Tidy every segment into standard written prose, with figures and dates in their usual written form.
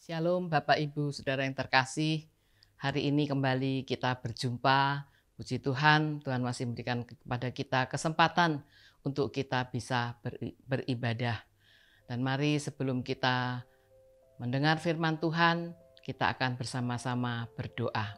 Shalom Bapak Ibu Saudara yang terkasih. Hari ini kembali kita berjumpa. Puji Tuhan, Tuhan masih memberikan kepada kita kesempatan untuk kita bisa beribadah. Dan mari sebelum kita mendengar firman Tuhan, kita akan bersama-sama berdoa.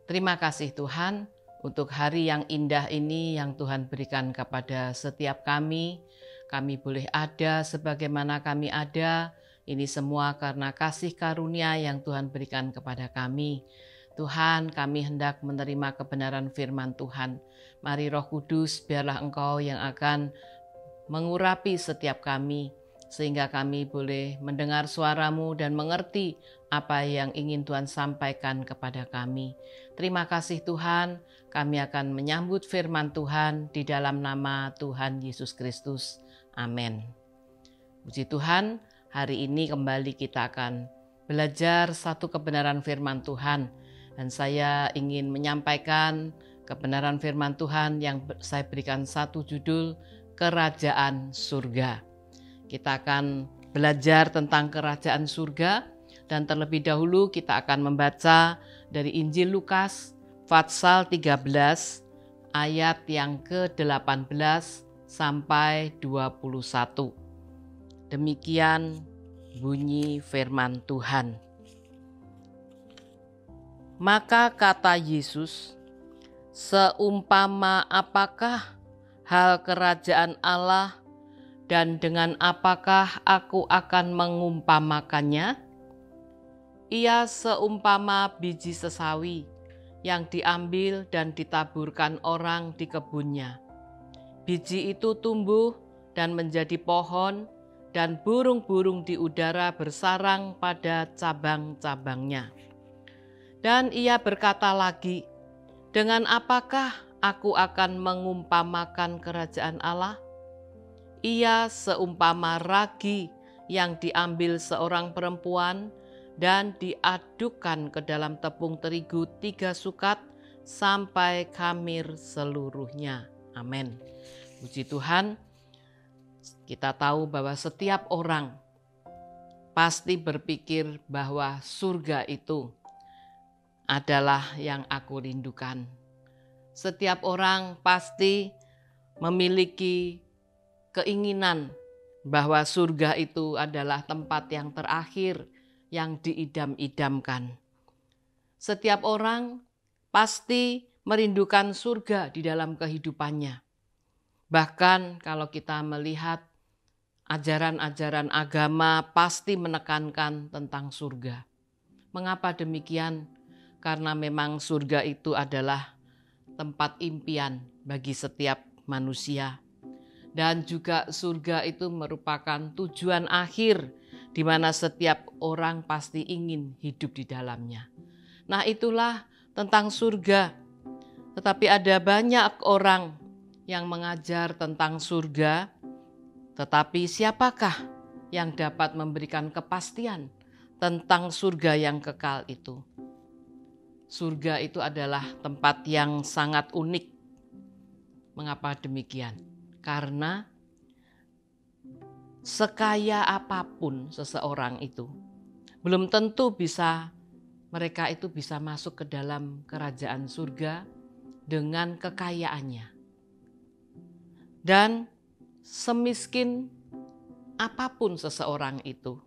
Terima kasih Tuhan untuk hari yang indah ini yang Tuhan berikan kepada setiap kami. Kami boleh ada sebagaimana kami ada. Ini semua karena kasih karunia yang Tuhan berikan kepada kami. Tuhan, kami hendak menerima kebenaran firman Tuhan. Mari Roh Kudus, biarlah Engkau yang akan mengurapi setiap kami, sehingga kami boleh mendengar suara-Mu dan mengerti apa yang ingin Tuhan sampaikan kepada kami. Terima kasih Tuhan, kami akan menyambut firman Tuhan di dalam nama Tuhan Yesus Kristus. Amin. Puji Tuhan, hari ini kembali kita akan belajar satu kebenaran firman Tuhan. Dan saya ingin menyampaikan kebenaran firman Tuhan yang saya berikan satu judul, Kerajaan Surga. Kita akan belajar tentang kerajaan surga dan terlebih dahulu kita akan membaca dari Injil Lukas pasal 13 ayat yang ke-18 sampai 21. Demikian bunyi firman Tuhan. Maka kata Yesus, seumpama apakah hal kerajaan Allah dan dengan apakah aku akan mengumpamakannya? Ia seumpama biji sesawi yang diambil dan ditaburkan orang di kebunnya. Biji itu tumbuh dan menjadi pohon, dan burung-burung di udara bersarang pada cabang-cabangnya. Dan ia berkata lagi, dengan apakah aku akan mengumpamakan kerajaan Allah? Ia seumpama ragi yang diambil seorang perempuan dan diadukkan ke dalam tepung terigu 3 sukat sampai khamir seluruhnya. Amin. Puji Tuhan. Kita tahu bahwa setiap orang pasti berpikir bahwa surga itu adalah yang aku rindukan. Setiap orang pasti memiliki keinginan bahwa surga itu adalah tempat yang terakhir yang diidam-idamkan. Setiap orang pasti merindukan surga di dalam kehidupannya. Bahkan kalau kita melihat ajaran-ajaran agama pasti menekankan tentang surga. Mengapa demikian? Karena memang surga itu adalah tempat impian bagi setiap manusia. Dan juga surga itu merupakan tujuan akhir di mana setiap orang pasti ingin hidup di dalamnya. Nah, itulah tentang surga. Tetapi ada banyak orang yang mengajar tentang surga, tetapi siapakah yang dapat memberikan kepastian tentang surga yang kekal itu? Surga itu adalah tempat yang sangat unik. Mengapa demikian? Karena sekaya apapun seseorang itu, belum tentu mereka itu bisa masuk ke dalam kerajaan surga dengan kekayaannya. Dan semiskin apapun seseorang itu,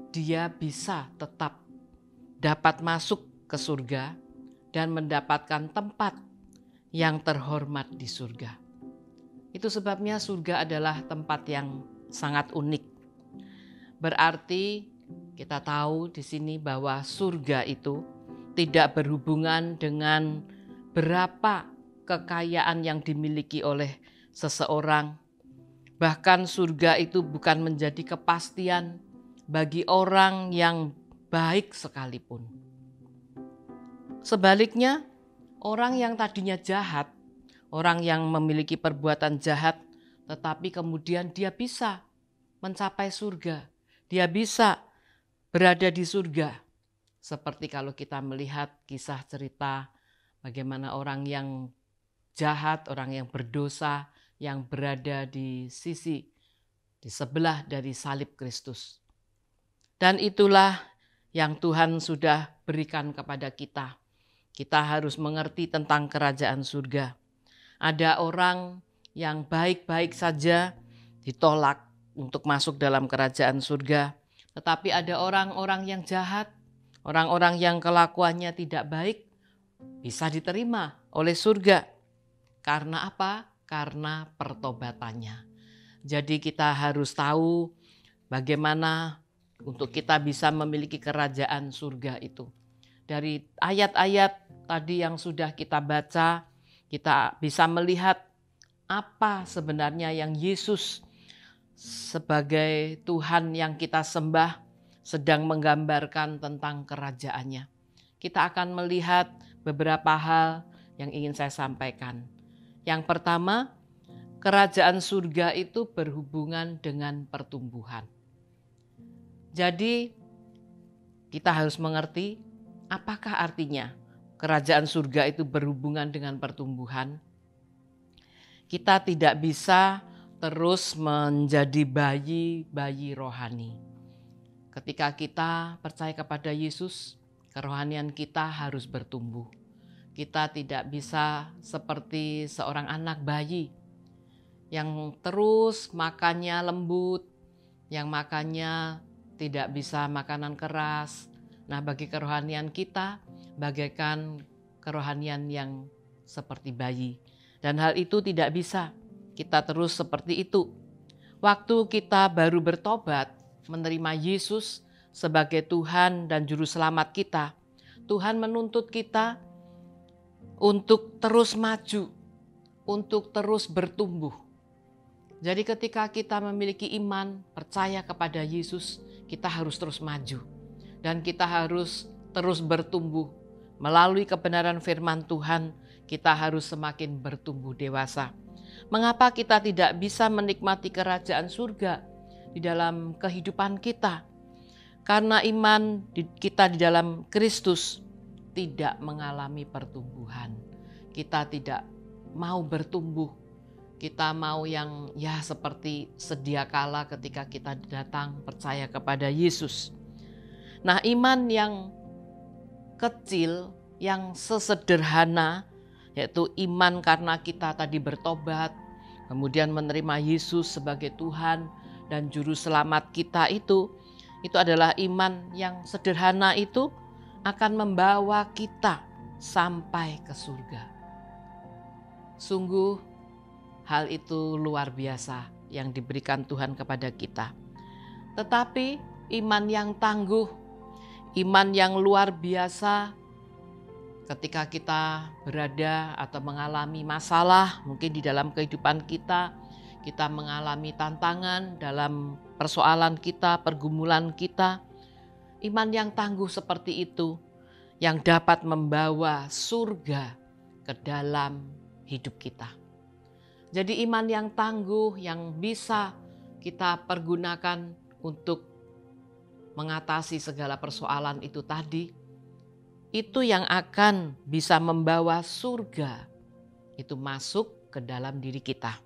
dia bisa tetap dapat masuk ke surga dan mendapatkan tempat yang terhormat di surga. Itu sebabnya surga adalah tempat yang sangat unik. Berarti kita tahu di sini bahwa surga itu tidak berhubungan dengan berapa kekayaan yang dimiliki oleh seseorang. Bahkan surga itu bukan menjadi kepastian bagi orang yang baik sekalipun. Sebaliknya, orang yang tadinya jahat, orang yang memiliki perbuatan jahat, tetapi kemudian dia bisa mencapai surga. Dia bisa berada di surga. Seperti kalau kita melihat kisah cerita bagaimana orang yang jahat, orang yang berdosa, yang berada di sebelah dari salib Kristus. Dan itulah yang Tuhan sudah berikan kepada kita. Kita harus mengerti tentang kerajaan surga. Ada orang yang baik-baik saja ditolak untuk masuk dalam kerajaan surga. Tetapi ada orang-orang yang jahat, orang-orang yang kelakuannya tidak baik, bisa diterima oleh surga. Karena apa? Karena pertobatannya. Jadi kita harus tahu bagaimana untuk kita bisa memiliki kerajaan surga itu. Dari ayat-ayat tadi yang sudah kita baca, kita bisa melihat apa sebenarnya yang Yesus sebagai Tuhan yang kita sembah sedang menggambarkan tentang kerajaannya. Kita akan melihat beberapa hal yang ingin saya sampaikan. Yang pertama, kerajaan surga itu berhubungan dengan pertumbuhan. Jadi kita harus mengerti apakah artinya kerajaan surga itu berhubungan dengan pertumbuhan. Kita tidak bisa terus menjadi bayi rohani. Ketika kita percaya kepada Yesus, kerohanian kita harus bertumbuh. Kita tidak bisa seperti seorang anak bayi yang terus makannya lembut, yang makannya tidak bisa makanan keras. Nah, bagi kerohanian kita, bagaikan kerohanian yang seperti bayi. Dan hal itu tidak bisa kita terus seperti itu. Waktu kita baru bertobat, menerima Yesus sebagai Tuhan dan Juru Selamat kita, Tuhan menuntut kita untuk terus maju, untuk terus bertumbuh. Jadi ketika kita memiliki iman, percaya kepada Yesus, kita harus terus maju. Dan kita harus terus bertumbuh. Melalui kebenaran firman Tuhan, kita harus semakin bertumbuh dewasa. Mengapa kita tidak bisa menikmati kerajaan surga di dalam kehidupan kita? Karena iman kita di dalam Kristus tidak mengalami pertumbuhan. Kita tidak mau bertumbuh. Kita mau yang seperti sedia kala ketika kita datang percaya kepada Yesus. Nah, iman yang kecil, yang sesederhana, yaitu iman karena kita tadi bertobat, kemudian menerima Yesus sebagai Tuhan dan Juru Selamat kita itu adalah iman yang sederhana itu akan membawa kita sampai ke surga. Sungguh hal itu luar biasa yang diberikan Tuhan kepada kita. Tetapi iman yang tangguh, iman yang luar biasa ketika kita berada atau mengalami masalah, mungkin di dalam kehidupan kita mengalami tantangan dalam persoalan kita, pergumulan kita. Iman yang tangguh seperti itu yang dapat membawa surga ke dalam hidup kita. Jadi iman yang tangguh yang bisa kita pergunakan untuk mengatasi segala persoalan itu tadi, itu yang akan bisa membawa surga itu masuk ke dalam diri kita.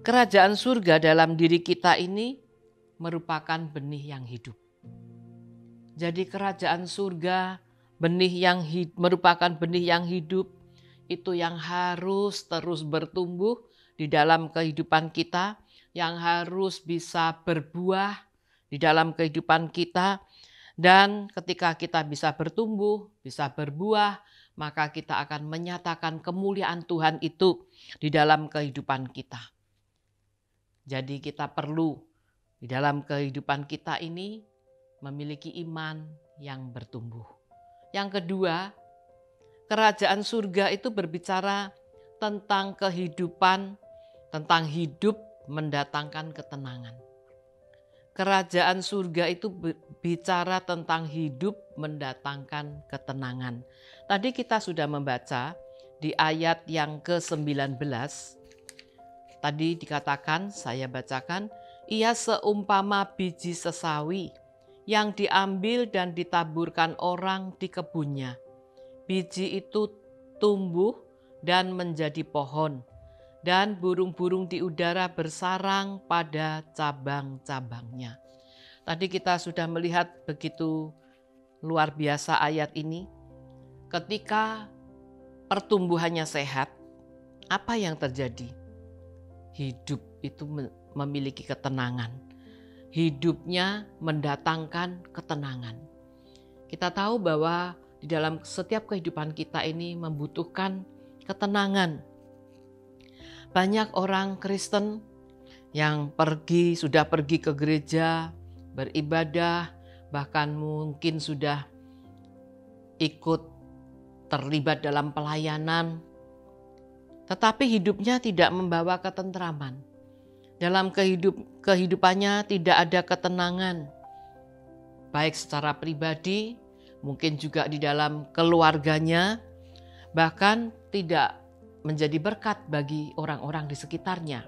Kerajaan surga dalam diri kita ini merupakan benih yang hidup. Jadi kerajaan surga, merupakan benih yang hidup, itu yang harus terus bertumbuh di dalam kehidupan kita, yang harus bisa berbuah di dalam kehidupan kita. Dan ketika kita bisa bertumbuh, bisa berbuah, maka kita akan menyatakan kemuliaan Tuhan itu di dalam kehidupan kita. Jadi kita perlu di dalam kehidupan kita ini memiliki iman yang bertumbuh. Yang kedua, kerajaan surga itu berbicara tentang kehidupan, tentang hidup mendatangkan ketenangan. Kerajaan surga itu bicara tentang hidup mendatangkan ketenangan. Tadi kita sudah membaca di ayat yang ke-19. Tadi dikatakan, saya bacakan, ia seumpama biji sesawi yang diambil dan ditaburkan orang di kebunnya. Biji itu tumbuh dan menjadi pohon, dan burung-burung di udara bersarang pada cabang-cabangnya. Tadi kita sudah melihat begitu luar biasa ayat ini. Ketika pertumbuhannya sehat, apa yang terjadi? Hidup itu memiliki ketenangan. Hidupnya mendatangkan ketenangan. Kita tahu bahwa di dalam setiap kehidupan kita ini membutuhkan ketenangan. Banyak orang Kristen yang sudah pergi ke gereja, beribadah, bahkan mungkin sudah ikut terlibat dalam pelayanan, tetapi hidupnya tidak membawa ketentraman. Dalam kehidupannya tidak ada ketenangan, baik secara pribadi, mungkin juga di dalam keluarganya, bahkan tidak menjadi berkat bagi orang-orang di sekitarnya.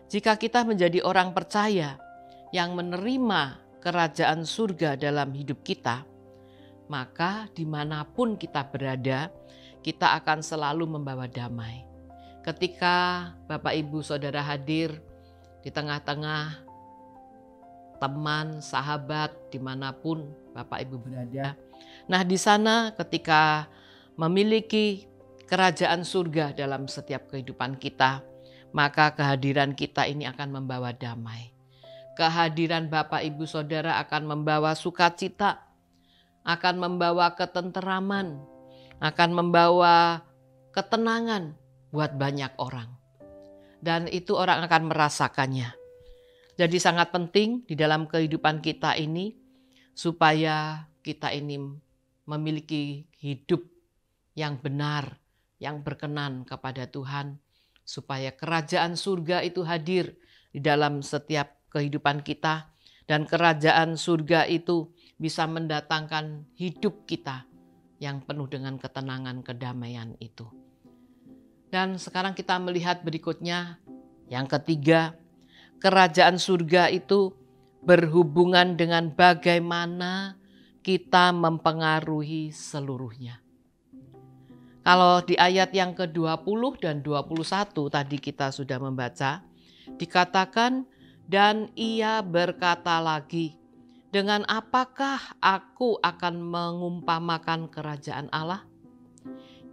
Jika kita menjadi orang percaya yang menerima kerajaan surga dalam hidup kita, maka dimanapun kita berada, kita akan selalu membawa damai. Ketika Bapak Ibu Saudara hadir di tengah-tengah teman, sahabat, dimanapun Bapak Ibu berada. Nah, di sana ketika memiliki kerajaan surga dalam setiap kehidupan kita, maka kehadiran kita ini akan membawa damai. Kehadiran Bapak Ibu Saudara akan membawa sukacita, akan membawa ketenteraman, akan membawa ketenangan buat banyak orang. Dan itu orang akan merasakannya. Jadi sangat penting di dalam kehidupan kita ini supaya kita ini memiliki hidup yang benar, yang berkenan kepada Tuhan, supaya kerajaan surga itu hadir di dalam setiap kehidupan kita, dan kerajaan surga itu bisa mendatangkan hidup kita yang penuh dengan ketenangan, kedamaian itu. Dan sekarang kita melihat berikutnya, yang ketiga, kerajaan surga itu berhubungan dengan bagaimana kita mempengaruhi seluruhnya. Kalau di ayat yang ke-20 dan 21 tadi kita sudah membaca, dikatakan, dan ia berkata lagi, dengan apakah aku akan mengumpamakan kerajaan Allah?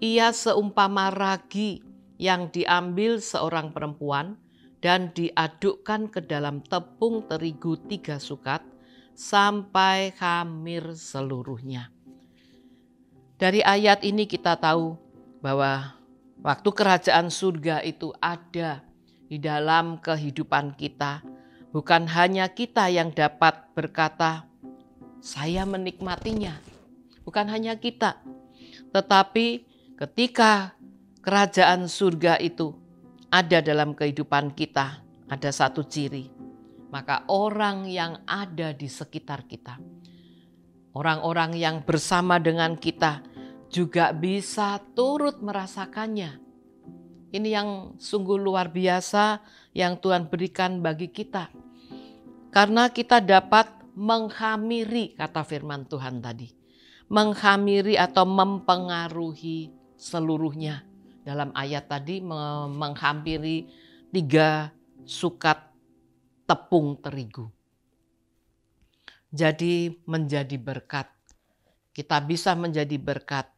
Ia seumpama ragi yang diambil seorang perempuan dan diadukkan ke dalam tepung terigu 3 sukat sampai khamir seluruhnya. Dari ayat ini kita tahu bahwa waktu kerajaan surga itu ada di dalam kehidupan kita, bukan hanya kita yang dapat berkata, saya menikmatinya. Bukan hanya kita, tetapi ketika kerajaan surga itu ada dalam kehidupan kita, ada satu ciri, maka orang yang ada di sekitar kita, orang-orang yang bersama dengan kita juga bisa turut merasakannya. Ini yang sungguh luar biasa yang Tuhan berikan bagi kita. Karena kita dapat menghamiri, kata firman Tuhan tadi. Menghamiri atau mempengaruhi seluruhnya. Dalam ayat tadi menghampiri 3 sukat tepung terigu. Jadi menjadi berkat. Kita bisa menjadi berkat.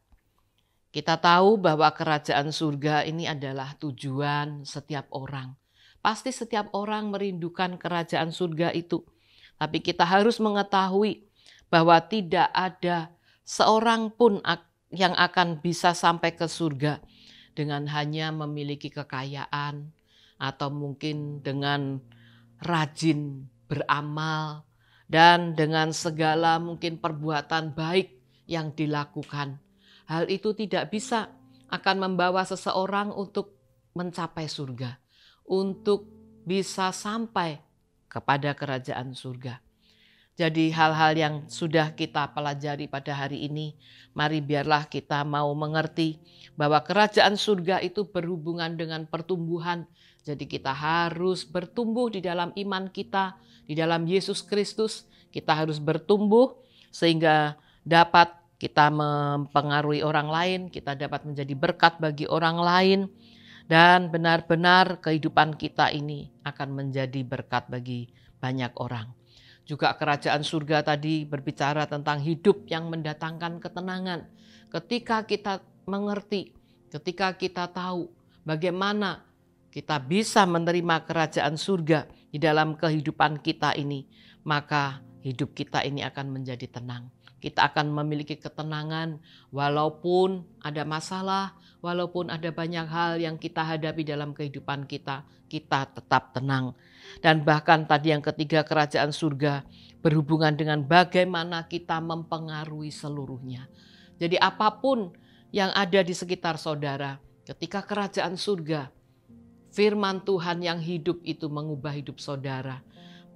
Kita tahu bahwa kerajaan surga ini adalah tujuan setiap orang. Pasti setiap orang merindukan kerajaan surga itu. Tapi kita harus mengetahui bahwa tidak ada seorang pun yang akan bisa sampai ke surga dengan hanya memiliki kekayaan atau mungkin dengan rajin beramal dan dengan segala mungkin perbuatan baik yang dilakukan. Hal itu tidak bisa akan membawa seseorang untuk mencapai surga, untuk bisa sampai kepada kerajaan surga. Jadi hal-hal yang sudah kita pelajari pada hari ini, mari biarlah kita mau mengerti bahwa kerajaan surga itu berhubungan dengan pertumbuhan. Jadi kita harus bertumbuh di dalam iman kita, di dalam Yesus Kristus. Kita harus bertumbuh sehingga dapat kita mempengaruhi orang lain, kita dapat menjadi berkat bagi orang lain. Dan benar-benar kehidupan kita ini akan menjadi berkat bagi banyak orang. Juga kerajaan surga tadi berbicara tentang hidup yang mendatangkan ketenangan. Ketika kita mengerti, ketika kita tahu bagaimana kita bisa menerima kerajaan surga di dalam kehidupan kita ini, maka hidup kita ini akan menjadi tenang. Kita akan memiliki ketenangan walaupun ada masalah, walaupun ada banyak hal yang kita hadapi dalam kehidupan kita, kita tetap tenang. Dan bahkan tadi yang ketiga, kerajaan surga berhubungan dengan bagaimana kita mempengaruhi seluruhnya. Jadi apapun yang ada di sekitar saudara, ketika kerajaan surga, firman Tuhan yang hidup itu mengubah hidup saudara,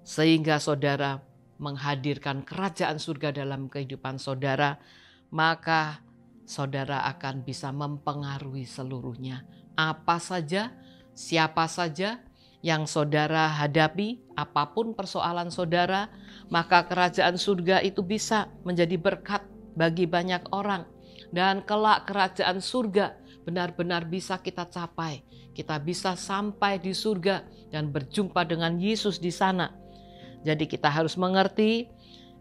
sehingga saudara menghadirkan kerajaan surga dalam kehidupan saudara, maka saudara akan bisa mempengaruhi seluruhnya. Apa saja, siapa saja yang saudara hadapi, apapun persoalan saudara, maka kerajaan surga itu bisa menjadi berkat bagi banyak orang. Dan kelak kerajaan surga benar-benar bisa kita capai. Kita bisa sampai di surga dan berjumpa dengan Yesus di sana. Jadi kita harus mengerti,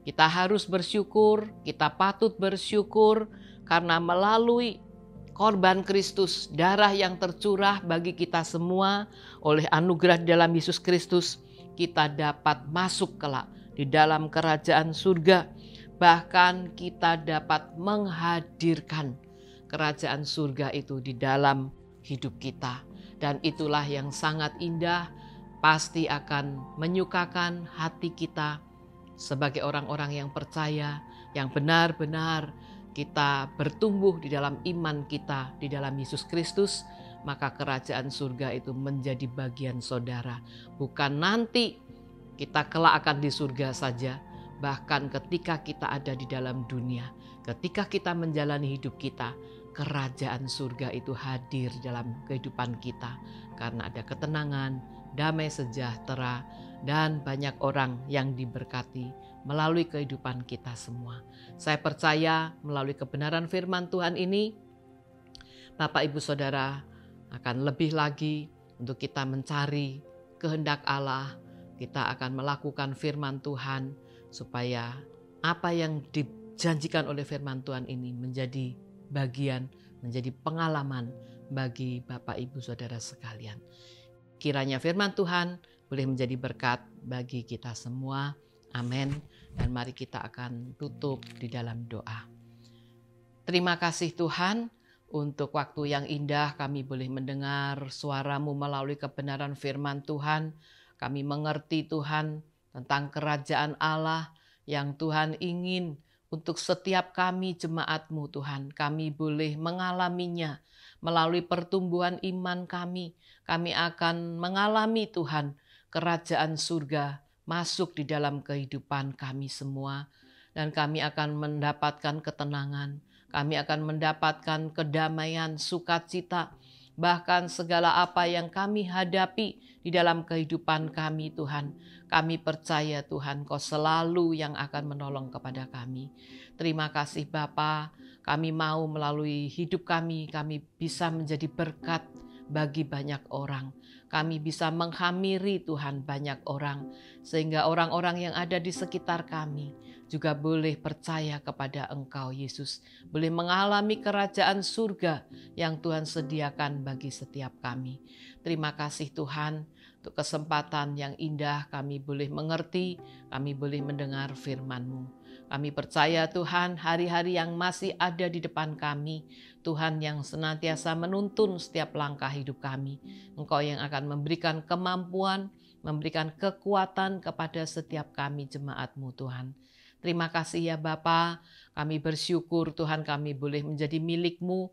kita harus bersyukur, kita patut bersyukur karena melalui korban Kristus, darah yang tercurah bagi kita semua oleh anugerah di dalam Yesus Kristus, kita dapat masuk kelak di dalam kerajaan surga. Bahkan kita dapat menghadirkan kerajaan surga itu di dalam hidup kita. Dan itulah yang sangat indah, pasti akan menyukakan hati kita sebagai orang-orang yang percaya, yang benar-benar kita bertumbuh di dalam iman kita di dalam Yesus Kristus, maka kerajaan surga itu menjadi bagian saudara. Bukan nanti kita kelak akan di surga saja, bahkan ketika kita ada di dalam dunia, ketika kita menjalani hidup kita, kerajaan surga itu hadir dalam kehidupan kita karena ada ketenangan, damai sejahtera, dan banyak orang yang diberkati melalui kehidupan kita semua. Saya percaya melalui kebenaran firman Tuhan ini, Bapak Ibu Saudara akan lebih lagi untuk kita mencari kehendak Allah. Kita akan melakukan firman Tuhan supaya apa yang dijanjikan oleh firman Tuhan ini menjadi bagian, menjadi pengalaman bagi Bapak Ibu Saudara sekalian. Kiranya firman Tuhan boleh menjadi berkat bagi kita semua. Amin. Dan mari kita akan tutup di dalam doa. Terima kasih Tuhan untuk waktu yang indah kami boleh mendengar suara-Mu melalui kebenaran firman Tuhan. Kami mengerti Tuhan tentang kerajaan Allah yang Tuhan ingin untuk setiap kami jemaat-Mu Tuhan. Kami boleh mengalaminya melalui pertumbuhan iman kami. Kami akan mengalami Tuhan kerajaan surga masuk di dalam kehidupan kami semua. Dan kami akan mendapatkan ketenangan. Kami akan mendapatkan kedamaian, sukacita. Bahkan segala apa yang kami hadapi di dalam kehidupan kami Tuhan. Kami percaya Tuhan Kau selalu yang akan menolong kepada kami. Terima kasih Bapa. Kami mau melalui hidup kami bisa menjadi berkat bagi banyak orang. Kami bisa menghamiri Tuhan banyak orang. Sehingga orang-orang yang ada di sekitar kami juga boleh percaya kepada Engkau Yesus. Boleh mengalami kerajaan surga yang Tuhan sediakan bagi setiap kami. Terima kasih Tuhan untuk kesempatan yang indah kami boleh mengerti, kami boleh mendengar firman-Mu. Kami percaya Tuhan hari-hari yang masih ada di depan kami, Tuhan yang senantiasa menuntun setiap langkah hidup kami. Engkau yang akan memberikan kemampuan, memberikan kekuatan kepada setiap kami jemaat-Mu Tuhan. Terima kasih ya Bapa, kami bersyukur Tuhan kami boleh menjadi milik-Mu.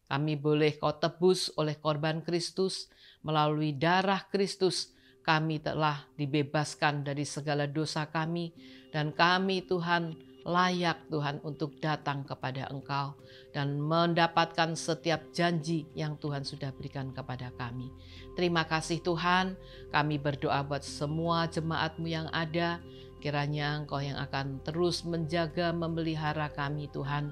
Kami boleh Kau tebus oleh korban Kristus, melalui darah Kristus. Kami telah dibebaskan dari segala dosa kami, dan kami Tuhan layak Tuhan untuk datang kepada Engkau dan mendapatkan setiap janji yang Tuhan sudah berikan kepada kami. Terima kasih Tuhan, kami berdoa buat semua jemaat-Mu yang ada, kiranya Engkau yang akan terus menjaga, memelihara kami Tuhan,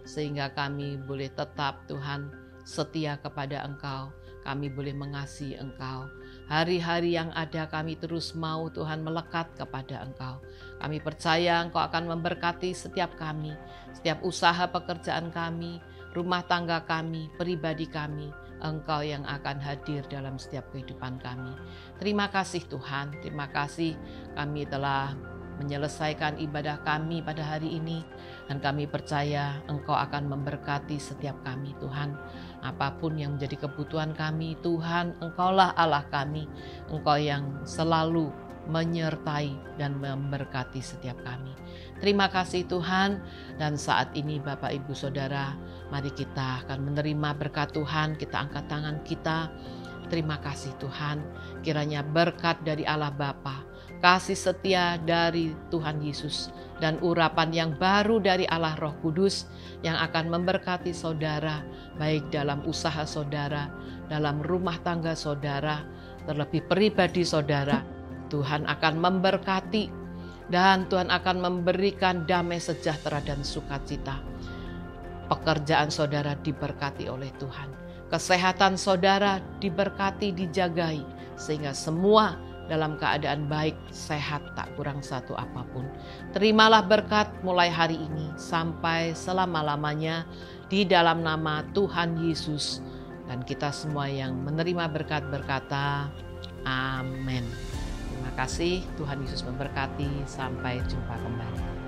sehingga kami boleh tetap Tuhan setia kepada Engkau, kami boleh mengasihi Engkau. Hari-hari yang ada kami terus mau Tuhan melekat kepada Engkau. Kami percaya Engkau akan memberkati setiap kami, setiap usaha pekerjaan kami, rumah tangga kami, pribadi kami. Engkau yang akan hadir dalam setiap kehidupan kami. Terima kasih Tuhan, terima kasih kami telah menyelesaikan ibadah kami pada hari ini. Dan kami percaya Engkau akan memberkati setiap kami Tuhan. Apapun yang menjadi kebutuhan kami Tuhan, Engkaulah Allah kami. Engkau yang selalu menyertai dan memberkati setiap kami. Terima kasih Tuhan. Dan saat ini Bapak Ibu Saudara, mari kita akan menerima berkat Tuhan. Kita angkat tangan kita. Terima kasih Tuhan. Kiranya berkat dari Allah Bapa, kasih setia dari Tuhan Yesus, dan urapan yang baru dari Allah Roh Kudus yang akan memberkati saudara, baik dalam usaha saudara, dalam rumah tangga saudara, terlebih pribadi saudara. Tuhan akan memberkati dan Tuhan akan memberikan damai sejahtera dan sukacita. Pekerjaan saudara diberkati oleh Tuhan. Kesehatan saudara diberkati, dijagai, sehingga semua dalam keadaan baik, sehat, tak kurang satu apapun. Terimalah berkat mulai hari ini sampai selama-lamanya di dalam nama Tuhan Yesus. Dan kita semua yang menerima berkat berkata, amin. Terima kasih, Tuhan Yesus memberkati. Sampai jumpa kembali.